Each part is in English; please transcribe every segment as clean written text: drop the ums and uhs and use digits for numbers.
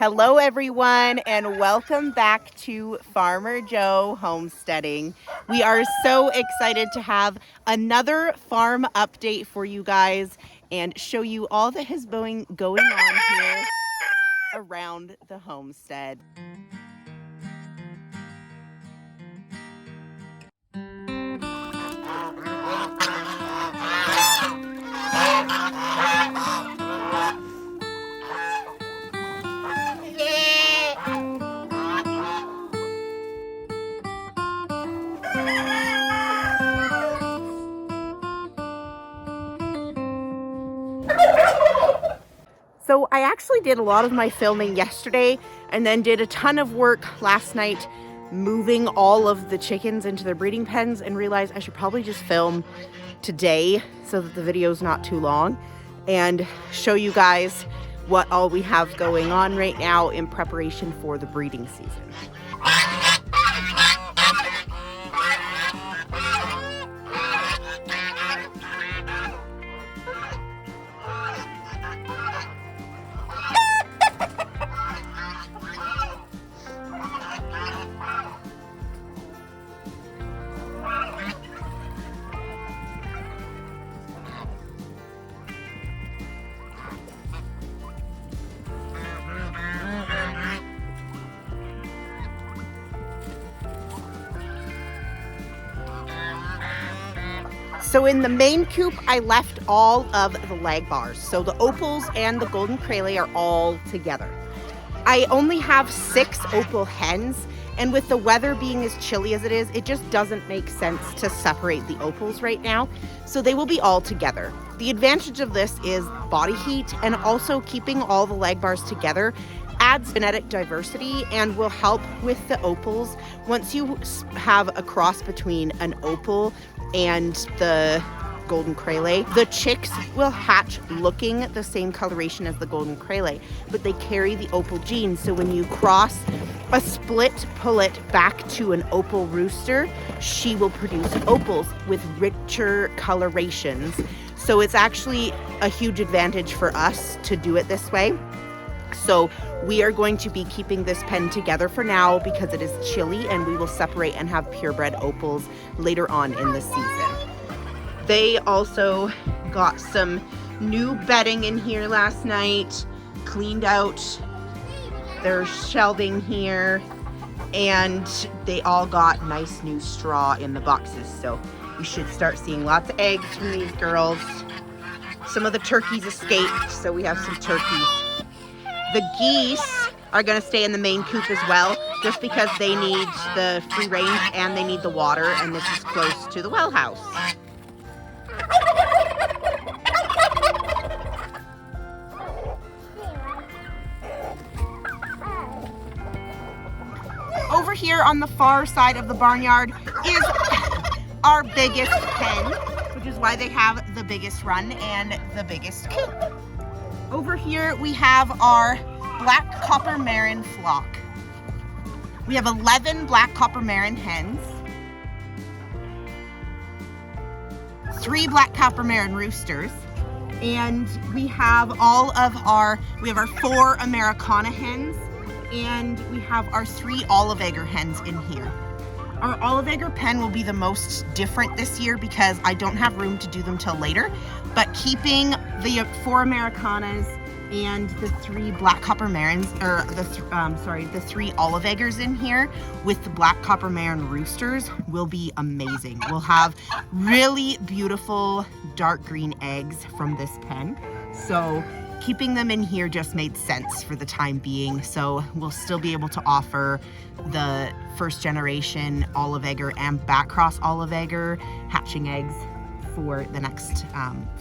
Hello everyone and welcome back to Farmer Joe Homesteading. We are so excited to have another farm update for you guys and show you all that is going on here around the homestead. So I actually did a lot of my filming yesterday and then did a ton of work last night moving all of the chickens into their breeding pens and realized I should probably just film today so that the video is not too long and show you guys what all we have going on right now in preparation for the breeding season. So in the main coop, I left all of the lag bars. So the opals and the golden craylet are all together. I only have 6 opal hens, and with the weather being as chilly as it is, it just doesn't make sense to separate the opals right now. So they will be all together. The advantage of this is body heat, and also keeping all the lag bars together adds genetic diversity and will help with the opals. Once you have a cross between an opal and the golden craylet, the chicks will hatch looking the same coloration as the golden craylet, but they carry the opal gene. So when you cross a split pullet back to an opal rooster, she will produce opals with richer colorations. So it's actually a huge advantage for us to do it this way. So we are going to be keeping this pen together for now because it is chilly, and we will separate and have purebred opals later on in the season. They also got some new bedding in here last night, cleaned out their shelving here, and they all got nice new straw in the boxes. So we should start seeing lots of eggs from these girls. Some of the turkeys escaped, so we have some turkeys. The geese are going to stay in the main coop as well, just because they need the free range and they need the water, and this is close to the well house. Over here on the far side of the barnyard is our biggest pen, which is why they have the biggest run and the biggest coop. Over here we have our black copper marin flock. We have 11 black copper marin hens, 3 black copper marin roosters, and we have our 4 Americana hens, and we have our 3 olive egger hens in here. Our olive egger pen will be the most different this year because I don't have room to do them till later, but keeping the 4 Americanas and the 3 black copper marins, or the 3 olive eggers in here with the black copper marin roosters will be amazing. We'll have really beautiful dark green eggs from this pen. So keeping them in here just made sense for the time being. So we'll still be able to offer the first generation olive egger and backcross olive egger hatching eggs for the next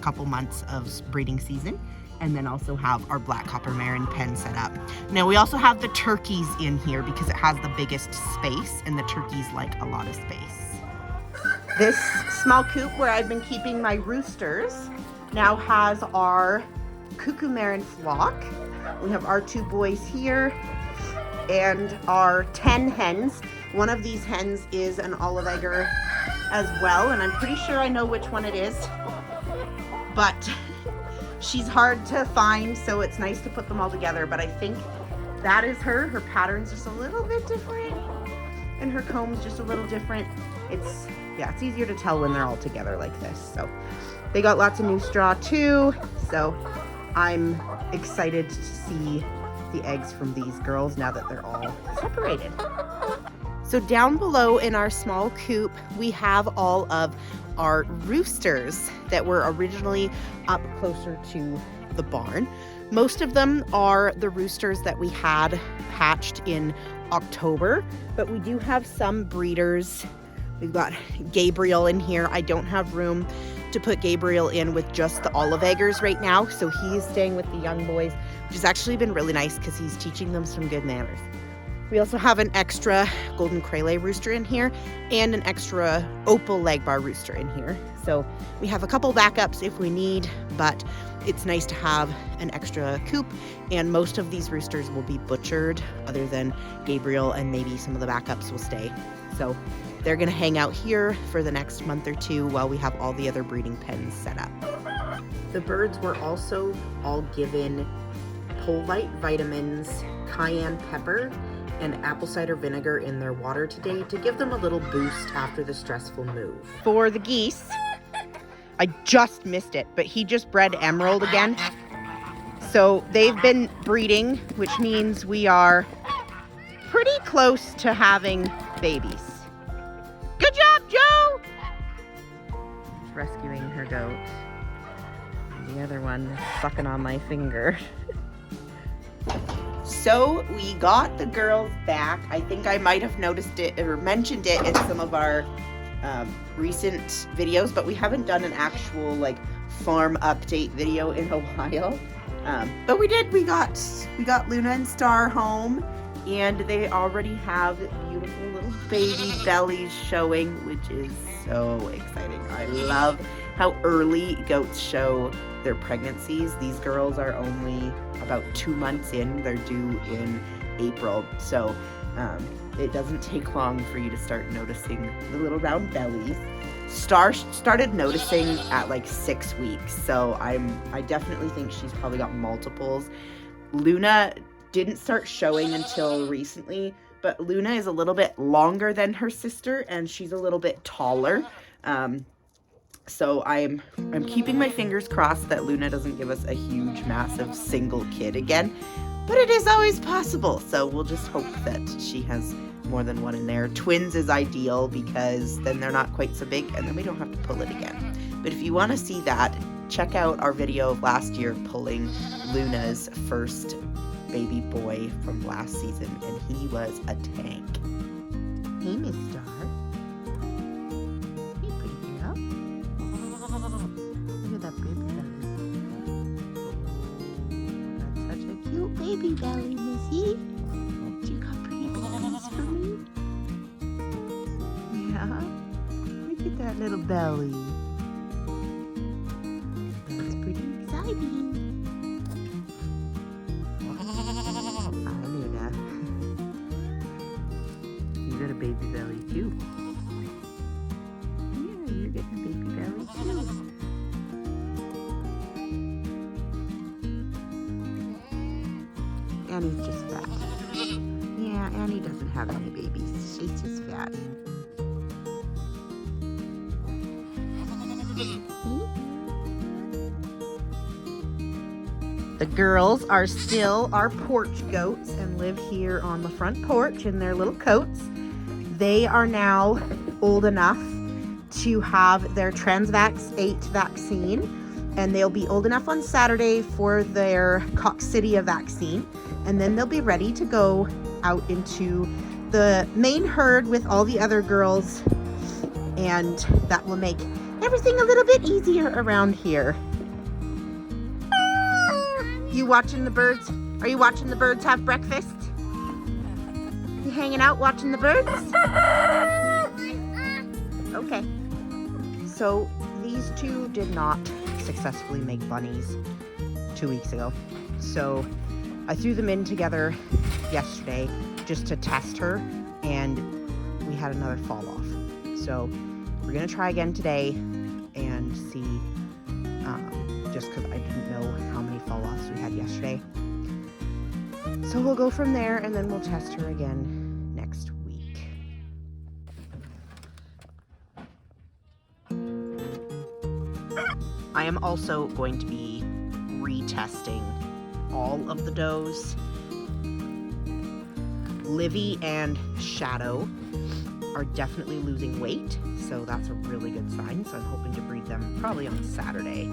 couple months of breeding season, and then also have our black copper marin pen set up. Now we also have the turkeys in here because it has the biggest space, and the turkeys like a lot of space. This small coop where I've been keeping my roosters now has our cuckoo marin flock. We have our 2 boys here and our 10 hens. One of these hens is an olive egger as well, and I'm pretty sure I know which one it is, but she's hard to find, so it's nice to put them all together. But I think that is her. Her pattern's just a little bit different, and her comb's just a little different. It's easier to tell when they're all together like this. So they got lots of new straw too. So I'm excited to see the eggs from these girls now that they're all separated. So down below in our small coop, we have all of our roosters that were originally up closer to the barn. Most of them are the roosters that we had hatched in October, but we do have some breeders. We've got Gabriel in here. I don't have room to put Gabriel in with just the olive eggers right now, so he is staying with the young boys, which has actually been really nice because he's teaching them some good manners. We also have an extra golden craylay rooster in here and an extra opal leg bar rooster in here. So we have a couple backups if we need, but it's nice to have an extra coop, and most of these roosters will be butchered other than Gabriel, and maybe some of the backups will stay. So they're gonna hang out here for the next month or two while we have all the other breeding pens set up. The birds were also all given Polite vitamins, cayenne pepper, and apple cider vinegar in their water today to give them a little boost after the stressful move. For the geese, I just missed it, but he just bred Emerald again. So they've been breeding, which means we are pretty close to having babies. Good job, Joe! Rescuing her goat. The other one sucking on my finger. So we got the girls back. I think I might have noticed it or mentioned it in some of our recent videos, but we haven't done an actual like farm update video in a while. But we did. We got Luna and Star home, and they already have beautiful little baby bellies showing, which is so exciting. I love how early goats show their pregnancies. These girls are only about 2 months in. They're due in April. So it doesn't take long for you to start noticing the little round bellies. Star started noticing at like 6 weeks. So I definitely think she's probably got multiples. Luna didn't start showing until recently, but Luna is a little bit longer than her sister, and she's a little bit taller. So I'm keeping my fingers crossed that Luna doesn't give us a huge, massive single kid again, but it is always possible. So we'll just hope that she has more than one in there. Twins is ideal because then they're not quite so big, and then we don't have to pull it again. But if you want to see that, check out our video of last year pulling Luna's first baby boy from last season, and he was a tank. Hey, Miss Star. Hey, pretty girl. Look at that baby belly. That's such a cute baby belly, Missy. You got pretty bellies for me? Yeah? Look at that little belly. That's pretty exciting. You got a baby belly too. Yeah, you're getting a baby belly too. Annie's just fat. Yeah, Annie doesn't have any babies. She's just fat. The girls are still our porch goats and live here on the front porch in their little coats. They are now old enough to have their Transvax 8 vaccine, and they'll be old enough on Saturday for their coccidia vaccine, and then they'll be ready to go out into the main herd with all the other girls, and that will make everything a little bit easier around here. You watching the birds? Are you watching the birds have breakfast? You hanging out watching the birds? Okay. So these two did not successfully make bunnies 2 weeks ago. So I threw them in together yesterday just to test her, and we had another fall off. So we're gonna try again today and see, just because I didn't know how many fall offs we had yesterday. So we'll go from there and then we'll test her again next week. I am also going to be retesting all of the does. Livy and Shadow are definitely losing weight, so that's a really good sign. So I'm hoping to breed them probably on Saturday.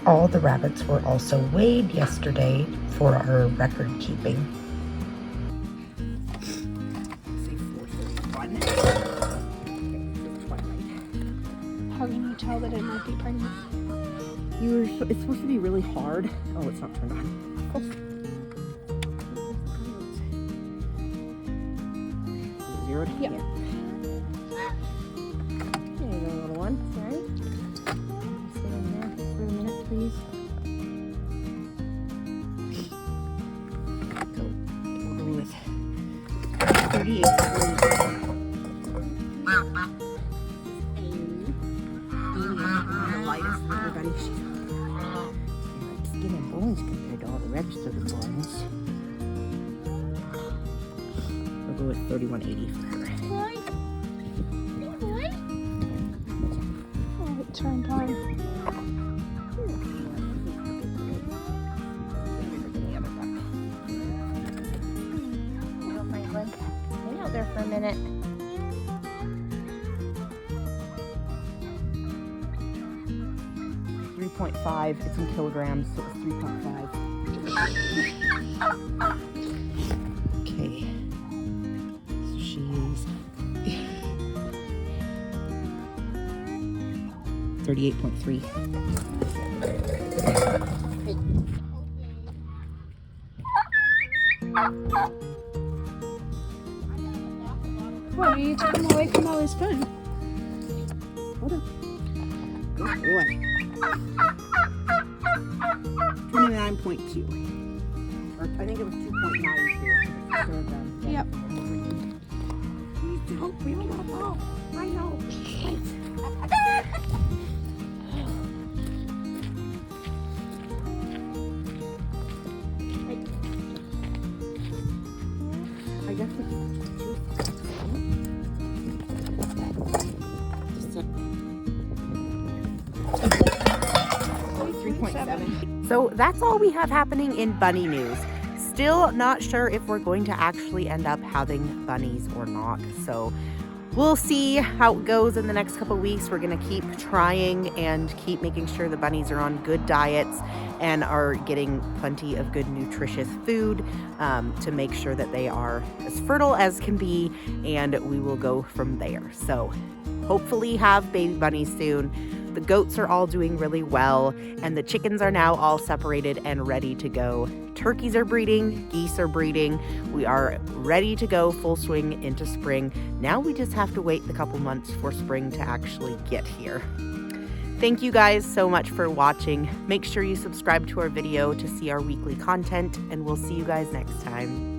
All the rabbits were also weighed yesterday for our record keeping. How can you tell that it might be pregnant? It's supposed to be really hard. Oh, it's not turned on. Zeroed? Yeah. There you go, little one. Sorry. Stay in there for a minute, please. Go with 38. The lightest of everybody. She's like skin and bones compared to all the registered bones. We'll go with 3180 for her. Oh, it turned on. Hello, Franklin. Hang out there for a minute. It's in kilograms, so it's 3.5. Okay. So she is 38.3. Why are you taking him away from all his fun? Hold on. Good boy. 29.2. Or I think it was 2.92. Yep. Please don't wake him up. I know. I guess it's 3.7. So that's all we have happening in bunny news. Still not sure if we're going to actually end up having bunnies or not. So we'll see how it goes in the next couple of weeks. We're going to keep trying and keep making sure the bunnies are on good diets and are getting plenty of good nutritious food to make sure that they are as fertile as can be, and we will go from there. So hopefully have baby bunnies soon. The goats are all doing really well, and the chickens are now all separated and ready to go. Turkeys are breeding, geese are breeding. We are ready to go full swing into spring. Now we just have to wait the couple months for spring to actually get here. Thank you guys so much for watching. Make sure you subscribe to our video to see our weekly content, and we'll see you guys next time.